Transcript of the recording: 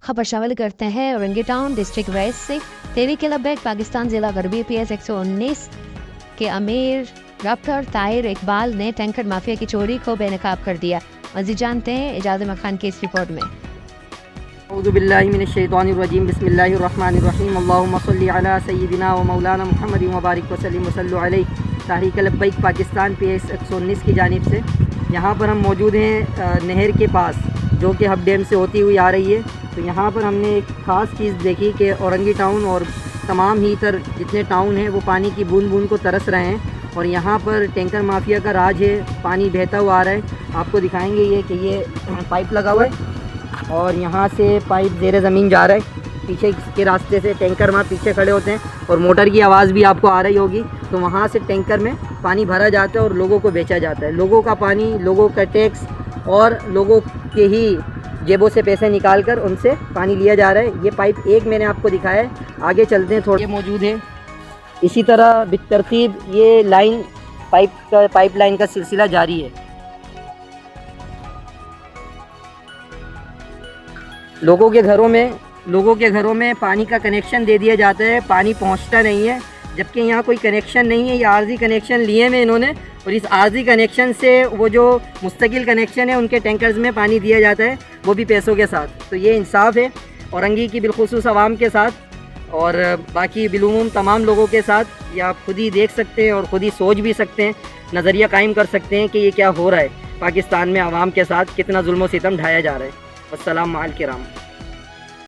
खबर शामिल करते हैं औरंगी टाउन डिस्ट्रिक्ट वेस्ट से। तेरी के लबैक पाकिस्तान जिला गरबी PS 119 के अमीर रफ्तार ताहिर इकबाल ने टैंकर माफिया की चोरी को बेनकाब कर दिया। मज़ीद जानते हैं इजाज़ मखान की इस रिपोर्ट में। औज़ुबिल्लाहि मिनश्शैतानिर्रजीम बिस्मिल्लाहिर्रहमानिर्रहीम अल्लाहुम्मा सल्लि अला सय्यिदिना व मौलाना मुहम्मदिन व बारिक व सल्लिम व सल्लु अलैहि। तहरीक लब्बैक पाकिस्तान PS 119 की जानिब से यहाँ पर हम मौजूद हैं नहर के पास, जो कि हब डैम से होती हुई आ रही है। तो यहाँ पर हमने एक ख़ास चीज़ देखी कि औरंगी टाउन और तमाम ही इतर जितने टाउन हैं वो पानी की बूंद बूंद को तरस रहे हैं और यहाँ पर टैंकर माफिया का राज है। पानी बहता हुआ आ रहा है, आपको दिखाएंगे ये कि ये पाइप लगा हुआ है और यहाँ से पाइप ज़ेरे ज़मीन जा रहा है। पीछे के रास्ते से टैंकर वहाँ पीछे खड़े होते हैं और मोटर की आवाज़ भी आपको आ रही होगी। तो वहाँ से टैंकर में पानी भरा जाता है और लोगों को बेचा जाता है। लोगों का पानी, लोगों का टैक्स और लोगों के ही जेबों से पैसे निकाल कर उनसे पानी लिया जा रहा है। ये पाइप एक मैंने आपको दिखाया है, आगे चलते हैं थोड़े मौजूद है। इसी तरह बितरतीब ये लाइन पाइप लाइन का सिलसिला जारी है। लोगों के घरों में पानी का कनेक्शन दे दिया जाता है, पानी पहुंचता नहीं है, जबकि यहाँ कोई कनेक्शन नहीं है। ये आर्जी कनेक्शन लिए हैं इन्होंने और इस आर्जी कनेक्शन से वो जो मुस्तकिल कनेक्शन है उनके टैंकर्स में पानी दिया जाता है, वो भी पैसों के साथ। तो ये इंसाफ है औरंगी की बिलखुसूस आवाम के साथ और बाकी बिलुमूम तमाम लोगों के साथ। ये आप खुद ही देख सकते हैं और ख़ुद ही सोच भी सकते हैं, नज़रिया कायम कर सकते हैं कि ये क्या हो रहा है पाकिस्तान में आवाम के साथ, कितना जुल्म सितम ढाया जा रहा है। अस्सलाम वालेकुम।